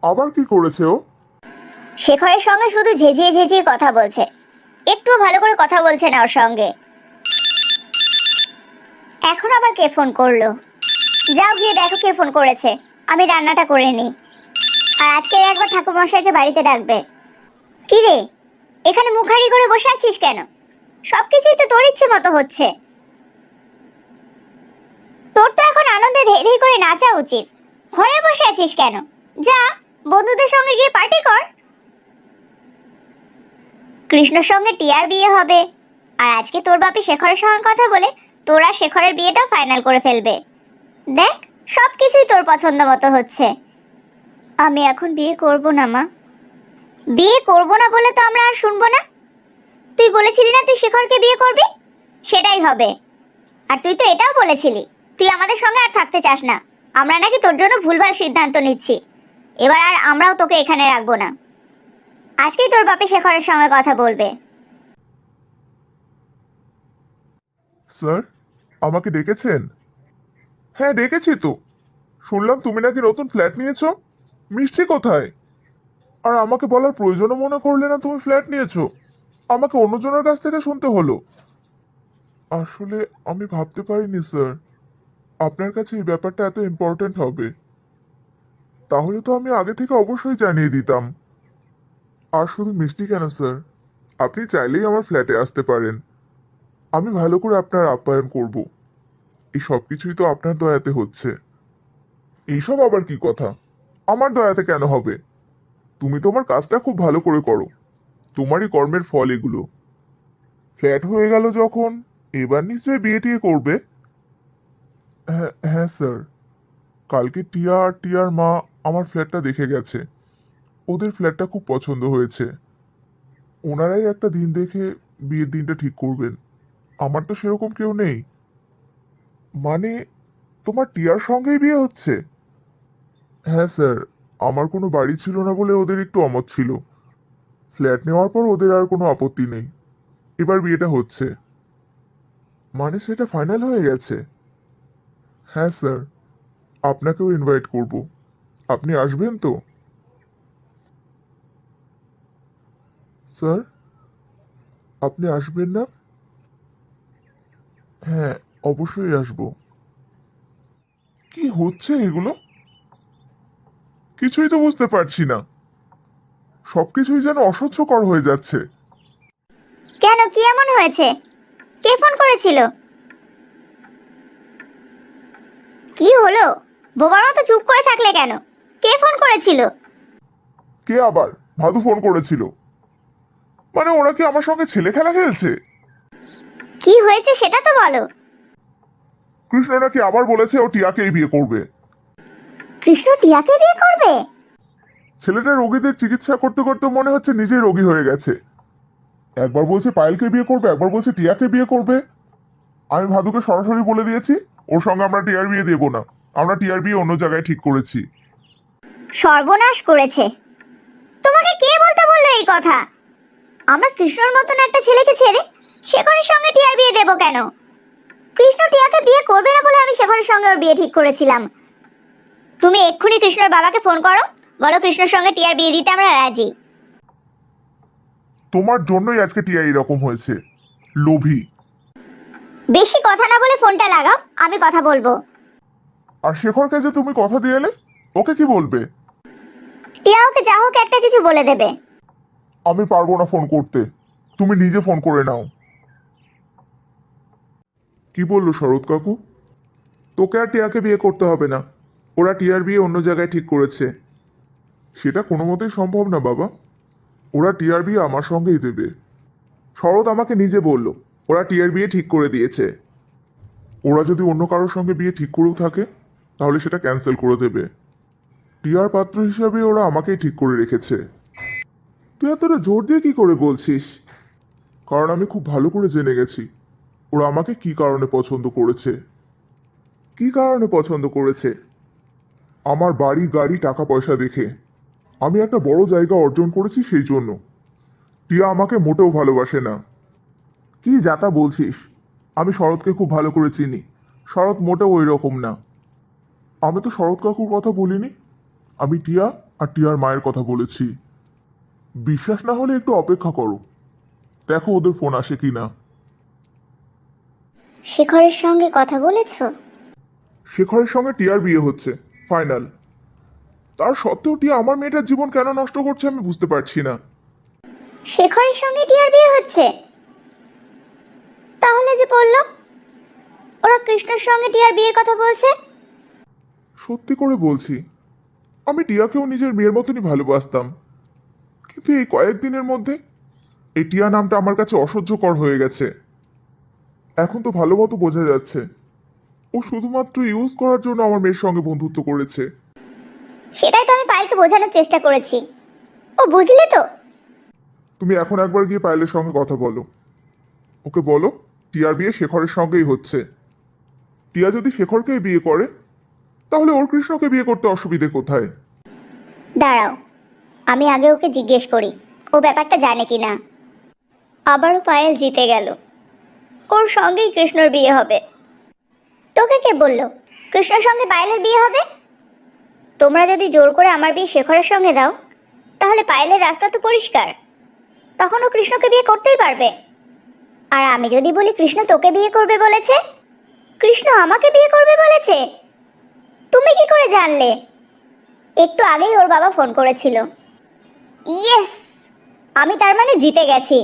আবার কি করেছে ও? শেখরের সঙ্গে শুধু ঝেঁঝিয়ে ঝেঁঝিয়ে কথা বলছে, একটু ভালো করে কথা বলছে না ওর সঙ্গে। এখন আবার কে ফোন করলো? যাও গিয়ে দেখো কে ফোন করেছে, আমি রান্নাটা করে নিই। আর আজকে একবার ঠাকুরমশাইকে বাড়িতে ডাকবে। কি রে, এখানে মুখারি করে বসে আছিস কেন? সবকিছুই তো তোর ইচ্ছে মতো হচ্ছে। তোর তো এখন আনন্দে ধেই ধেই করে নাচা উচিত। ঘরে বসে আছিস কেন? যা, বন্ধুদের সঙ্গে গিয়ে পার্টি কর। কৃষ্ণর সঙ্গে টিয়ার বিয়ে হবে, আর আজকে তোর বাপি শেখরের সঙ্গে কথা বলে তোর আর শেখরের বিয়েটাও ফাইনাল করে ফেলবে। দেখ, সবকিছুই তোর পছন্দ মতো হচ্ছে। আমি এখন বিয়ে করব না মা। বিয়ে করব না বলে তো আমরা আর শুনবো না। তুই বলেছিলি না তুই শেখরকে বিয়ে করবি, সেটাই হবে। আর তুই তো এটাও বলেছিলি তুই আমাদের সঙ্গে আর থাকতে চাস না। আমরা নাকি তোর জন্য ভুলভাল সিদ্ধান্ত নিচ্ছি। এবার আর আমরাও তোকে এখানে রাখবো না। আজকেই তোর বাপি শেখরের সঙ্গে কথা বলবে। স্যার, আমাকে ডেকেছেন? হ্যাঁ, ডেকেছি তো। শুনলাম তুমি নাকি নতুন ফ্ল্যাট নিয়েছো। মিষ্টি কোথায়? আর আমাকে বলার প্রয়োজনও মনে করলে না তুমি ফ্ল্যাট নিয়েছো। আমাকে অন্যজনের কাছ থেকে শুনতে হলো। আসলে আমি ভাবতে পারিনি স্যার আপনার কাছে এই ব্যাপারটা এত ইম্পর্ট্যান্ট হবে। তাহলে তো আমি আগে থেকে অবশ্যই জানিয়ে দিতাম। আর শুধু মিষ্টি কেন স্যার, আপনি চাইলেই আমার ফ্ল্যাটে আসতে পারেন। আমি ভালো করে আপনার আপ্যায়ন করব। এই সব কিছুই তো আপনার দয়াতে হচ্ছে। এইসব আবার কি কথা? আমার দয়াতে কেন হবে? তুমি তোমার কাজটা খুব ভালো করে করো। তোমারই কর্মের ফল এগুলো। ফ্ল্যাট হয়ে গেল যখন, এবার নিশ্চয়ই বিয়ে টিয়ে করবে। হ্যাঁ হ্যাঁ স্যার, কালকে টিয়া আর টিয়ার মা আমার ফ্ল্যাটটা দেখে গেছে। ওদের ফ্ল্যাটটা খুব পছন্দ হয়েছে। ওনারাই একটা দিন দেখে বিয়ের দিনটা ঠিক করবেন। আমার তো সেরকম কেউ নেই। মানে, তোমার টিয়ার সঙ্গেই বিয়ে হচ্ছে? হ্যাঁ স্যার, আমার কোনো বাড়ি ছিল না বলে ওদের একটু অমত ছিল। ফ্ল্যাট নেওয়ার পর ওদের আর কোনো আপত্তি নেই। এবার বিয়েটা হচ্ছে। মানে সেটা ফাইনাল হয়ে গেছে? হ্যাঁ স্যার, আপনাকেও ইনভাইট করব। আপনি আসবেন তো? স্যার, আপনি আসবেন না? হ্যাঁ, অবশ্যই আসব। কি হচ্ছে এগুলো? কিছুই তো বুঝতে পারছি না। সবকিছুই যেন অসহ্যকর হয়ে যাচ্ছে। কেন, কি এমন হয়েছে? কে ফোন করেছিল? কি হলো? বোবার মতো চুপ করে থাকলে কেন? কে ফোন করেছিল? কে আবার? ভাদু ফোন করেছিল। মানে ওরা কি আমার সঙ্গে ছেলে খেলা খেলছে? কি হয়েছে সেটা তো বলো। কৃষ্ণ নাকি আবার বলেছে ও টিয়াকেই বিয়ে করবে। কৃষ্ণ টিয়াকে বিয়ে করবে? ছেলেটা রোগীদের চিকিৎসা করতে করতে মনে হচ্ছে নিজেই রোগী হয়ে গেছে। একবার বলছে পায়েলকে বিয়ে করবে, একবার বলছে টিয়াকে বিয়ে করবে। আমি ভাদুকে সরাসরি বলে দিয়েছি ওর সঙ্গে আমরা টিয়ার বিয়ে দেবো না। আমরা টিয়ার বিয়ে অন্য জায়গায় ঠিক করেছি। সর্বনাশ করেছে। তোমাকে কে বলতে বললো এই কথা? আমরা কৃষ্ণর মতন একটা ছেলেকে ছেড়ে শেখরের সঙ্গে টিয়ার বিয়ে দেবো কেন? কৃষ্ণ টিয়াকে বিয়ে করবে না বলে আমি শেখরের সঙ্গে ওর বিয়ে ঠিক করেছিলাম। তুমি এক্ষুনি কৃষ্ণর বাবাকে ফোন করো, বলো কৃষ্ণর সঙ্গে টিয়ার বিয়ে দিতে আমরা রাজি। তোমার জন্যই আজকে টিয়া এরকম হয়েছে। লোভী। বেশি কথা না বলে ফোনটা লাগাও, আমি কথা বলবো। আর শেখরকে যে তুমি কথা দিয়ে এলে, ওকে কি বলবে? টিয়া ওকে যা হোক একটা কিছু বলে দেবে। আমি পারবো না ফোন করতে। তুমি নিজে ফোন করে নাও। কি বললো শরৎ কাকু? তোকে আর টিয়াকে বিয়ে করতে হবে না। ওরা টিয়ার বিয়ে অন্য জায়গায় ঠিক করেছে। সেটা কোনো মতেই সম্ভব না বাবা। ওরা টিয়ার বিয়ে আমার সঙ্গেই দেবে। শরৎ আমাকে নিজে বলল ওরা টিয়ার বিয়ে ঠিক করে দিয়েছে। ওরা যদি অন্য কারোর সঙ্গে বিয়ে ঠিক করেও থাকে তাহলে সেটা ক্যান্সেল করে দেবে। টিয়ার পাত্র হিসাবে ওরা আমাকেই ঠিক করে রেখেছে। তুই এতটা জোর দিয়ে কি করে বলছিস? কারণ আমি খুব ভালো করে জেনে গেছি ওরা আমাকে কি কারণে পছন্দ করেছে। কি কারণে পছন্দ করেছে? আমার বাড়ি গাড়ি টাকা পয়সা দেখে। আমি একটা বড় জায়গা অর্জন করেছি সেই জন্য। টিয়া আমাকে মোটেও ভালোবাসে না। কি যাতা বলছিস? আমি শরৎকে খুব ভালো করে চিনি। শরৎ মোটেও ওই রকম না। আমি তো শরৎ কাকুর কথা বলিনি। আমি টিয়া আর টিয়ার মায়ের কথা বলেছি। বিশ্বাস না হলে একটু অপেক্ষা করো, দেখো ওদের ফোন আসে কিনা। শেখরের সঙ্গে কথা বলেছো? শেখরের সঙ্গে টিয়ার বিয়ে হচ্ছে, ফাইনাল। তার সত্ত্বেও টিয়া আমার মেয়েটার জীবন কেন নষ্ট করছে আমি বুঝতে পারছি না। শেখরের সঙ্গে টিয়ার বিয়ে হচ্ছে? তাহলে যে বললো ওরা কৃষ্ণর সঙ্গে টিয়ার বিয়ের কথা বলছে। সত্যি করে বলছি, আমি টিয়াকেও নিজের মেয়ের মতনই ভালোবাসতাম, কিন্তু এই কয়েকদিনের মধ্যে এই টিয়া নামটা আমার কাছে অসহ্যকর হয়ে গেছে। এখন তো ভালো মতো বোঝা যাচ্ছে ও শুধুমাত্র ইউজ করার জন্য আমার মেয়ের সঙ্গে বন্ধুত্ব করেছে। সেটাই তো আমি পায়েলকে বোঝানোর চেষ্টা করেছি, ও বুঝলে তো। তুমি এখন একবার গিয়ে পায়েলের সঙ্গে কথা বলো, ওকে বলো টিয়ার বিয়ে শেখরের সঙ্গেই হচ্ছে। টিয়া যদি শেখরকেই বিয়ে করে তাহলে ওর কৃষ্ণকে বিয়ে করতে অসুবিধে কোথায়? দাঁড়াও, আমি আগে ওকে জিজ্ঞেস করি ও ব্যাপারটা জানে কি না। আবারও পায়েল জিতে গেল, ওর সঙ্গেই কৃষ্ণর বিয়ে হবে। তোকে কে বলল কৃষ্ণর সঙ্গে পায়েলের বিয়ে হবে? তোমরা যদি জোর করে আমার বিয়ে শেখরের সঙ্গে দাও তাহলে পায়েলের রাস্তা তো পরিষ্কার, তখন ও কৃষ্ণকে বিয়ে করতেই পারবে। আর আমি যদি বলি কৃষ্ণ তোকে বিয়ে করবে বলেছে, কৃষ্ণ আমাকে বিয়ে করবে বলেছে, তুমি কি করে জানলে? একটু আগেই ওর বাবা ফোন করেছিল। ইয়েস, আমি তার মানে জিতে গেছি।